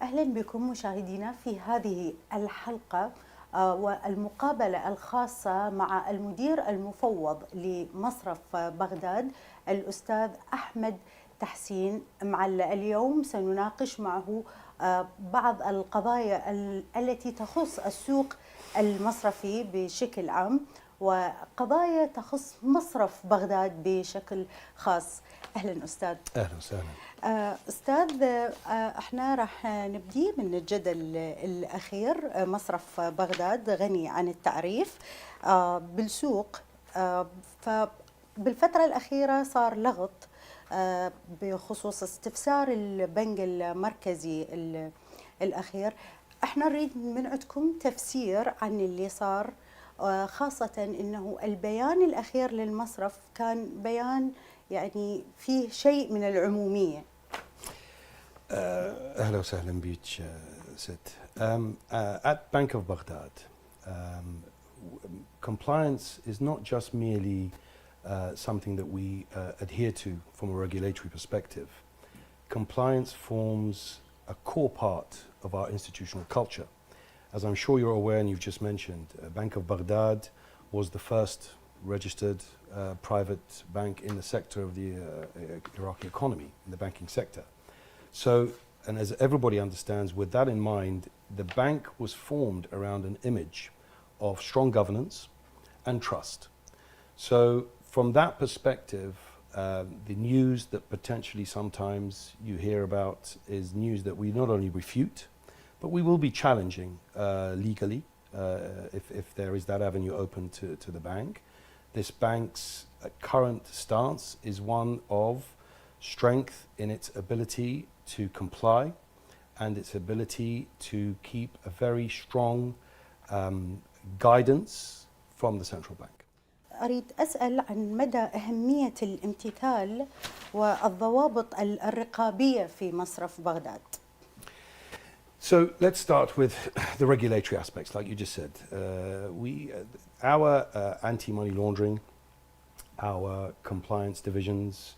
أهلا بكم مشاهدينا في هذه الحلقة والمقابلة الخاصة مع المدير المفوض لمصرف بغداد الأستاذ احمد تحسين معله. اليوم سنناقش معه بعض القضايا التي تخص السوق المصرفي بشكل عام وقضايا تخص مصرف بغداد بشكل خاص. أهلا أستاذ. أهلا وسهلا. أستاذ، احنا راح نبدي من الجدل الأخير. مصرف بغداد غني عن التعريف بالسوق، فبالفترة الأخيرة صار لغط بخصوص استفسار البنك المركزي الأخير. احنا نريد من عندكم تفسير عن اللي صار، خاصة أنه البيان الأخير للمصرف كان بيان يعني فيه شيء من العمومية. أهلا وسهلا بك ست. At Bank of Baghdad, compliance is not just merely something that we adhere to from a regulatory perspective. Compliance forms a core part of our institutional culture. As I'm sure you're aware and you've just mentioned, Bank of Baghdad was the first registered private bank in the sector of the Iraqi economy, in the banking sector. So, and as everybody understands, with that in mind, the bank was formed around an image of strong governance and trust. So from that perspective, the news that potentially sometimes you hear about is news that we not only refute, but we will be challenging legally if there is that avenue open to the bank. This bank's current stance is one of strength in its ability to comply and its ability to keep a very strong guidance from the central bank. أريد أسأل عن مدى أهمية الامتثال والضوابط الرقابية في مصرف بغداد. So let's start with the regulatory aspects, like you just said. Our anti-money laundering, our compliance divisions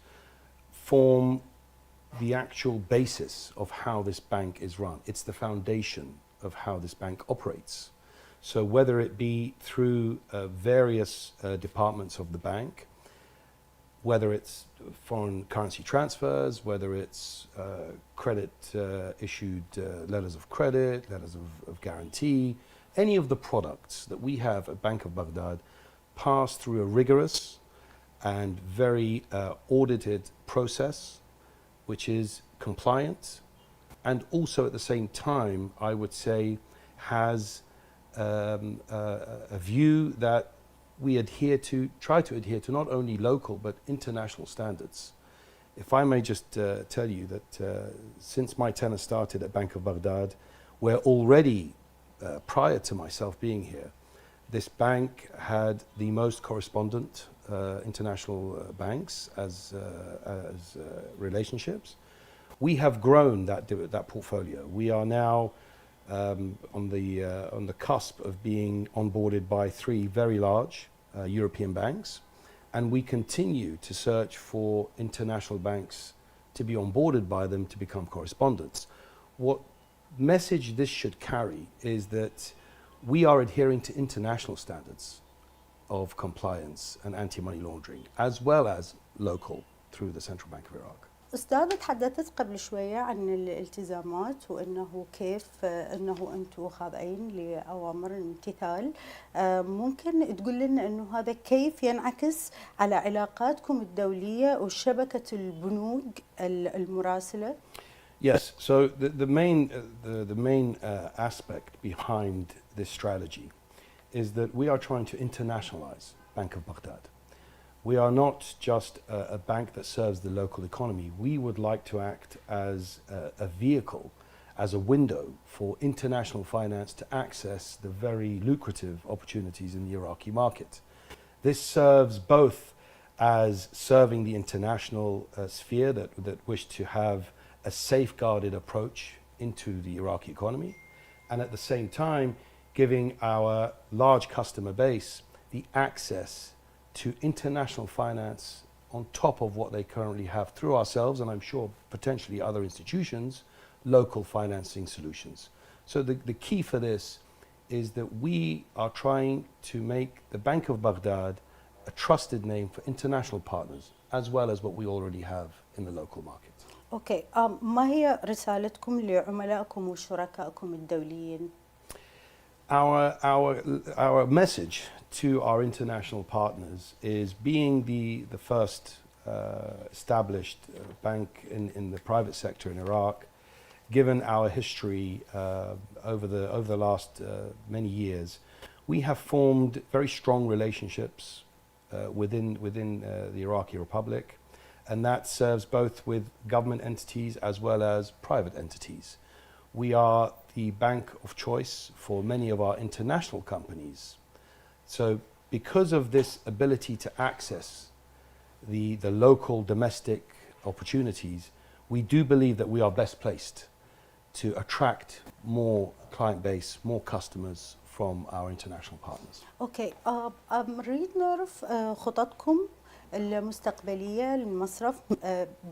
form the actual basis of how this bank is run. It's the foundation of how this bank operates. So whether it be through various departments of the bank, whether it's foreign currency transfers, whether it's credit issued letters of credit, letters of guarantee, any of the products that we have at Bank of Baghdad pass through a rigorous and very audited process, which is compliant and also at the same time, I would say, has a view that we try to adhere to not only local but international standards. If I may just tell you that since my tenure started at Bank of Baghdad, where already prior to myself being here, this bank had the most correspondent international banks as relationships. We have grown that portfolio. We are now on the cusp of being onboarded by 3 very large European banks, and we continue to search for international banks to be onboarded by them to become correspondents. What message this should carry is that we are adhering to international standards of compliance and anti-money laundering, as well as local through the Central Bank of Iraq. أستاذ، تحدثت قبل شوية عن الالتزامات وأنه كيف أنه أنتم خاضعين لأوامر الامتثال. ممكن تقول لنا أنه هذا كيف ينعكس على علاقاتكم الدولية وشبكة البنوك المراسلة؟ Yes, so the main aspect behind this strategy is that we are trying to internationalize Bank of Baghdad. We are not just a bank that serves the local economy. We would like to act as a vehicle, as a window for international finance to access the very lucrative opportunities in the Iraqi market. This serves both as serving the international sphere that wish to have a safeguarded approach into the Iraqi economy, and at the same time giving our large customer base the access to international finance on top of what they currently have through ourselves, and I'm sure potentially other institutions, local financing solutions. So the key for this is that we are trying to make the Bank of Baghdad a trusted name for international partners, as well as what we already have in the local market. اوكي ما هي رسالتكم لعملائكم وشركائكم الدوليين؟ Our message to our international partners is being the first established bank in the private sector in Iraq, given our history over the last many years, we have formed very strong relationships within the Iraqi Republic, and that serves both with government entities as well as private entities. We are the bank of choice for many of our international companies. So because of this ability to access the local domestic opportunities, we do believe that we are best placed to attract more client base, more customers from our international partners. اوكي نريد نعرف خططكم المستقبلية للمصرف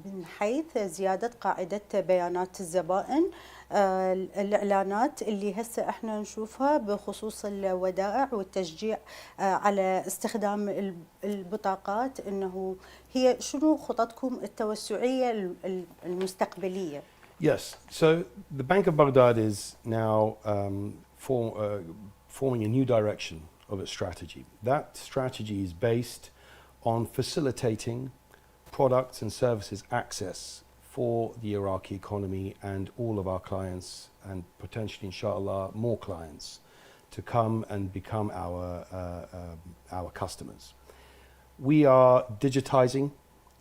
من حيث زيادة قاعدة بيانات الزبائن، الإعلانات اللي هسه احنا نشوفها بخصوص الودائع والتشجيع على استخدام البطاقات، انه هي شنو خططكم التوسعية المستقبلية؟ Yes, so the Bank of Baghdad is now forming a new direction of its strategy. That strategy is based on facilitating products and services access for the Iraqi economy and all of our clients, and potentially, inshallah, more clients to come and become our customers. We are digitizing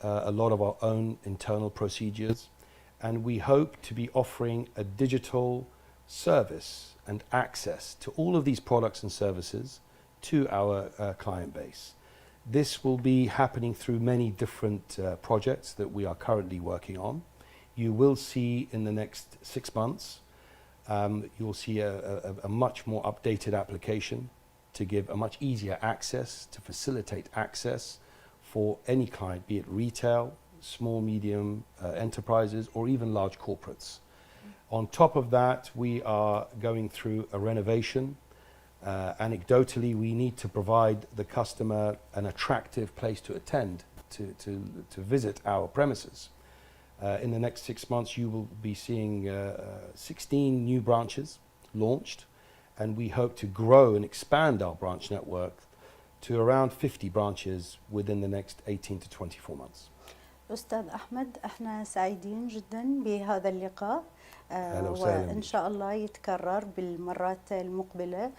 a lot of our own internal procedures, and we hope to be offering a digital service and access to all of these products and services to our client base. This will be happening through many different projects that we are currently working on. You will see in the next 6 months, you will see a much more updated application to give a much easier access, to facilitate access for any client, be it retail, small, medium enterprises, or even large corporates. On top of that, we are going through a renovation. Anecdotally, we need to provide the customer an attractive place to attend, to visit our premises. In the next 6 months, you will be seeing 16 new branches launched, and we hope to grow and expand our branch network to around 50 branches within the next 18 to 24 months. أستاذ أحمد، احنا سعيدين جدا بهذا اللقاء، أهلا وسهلا وإن شاء الله يتكرر بالمرات المقبلة.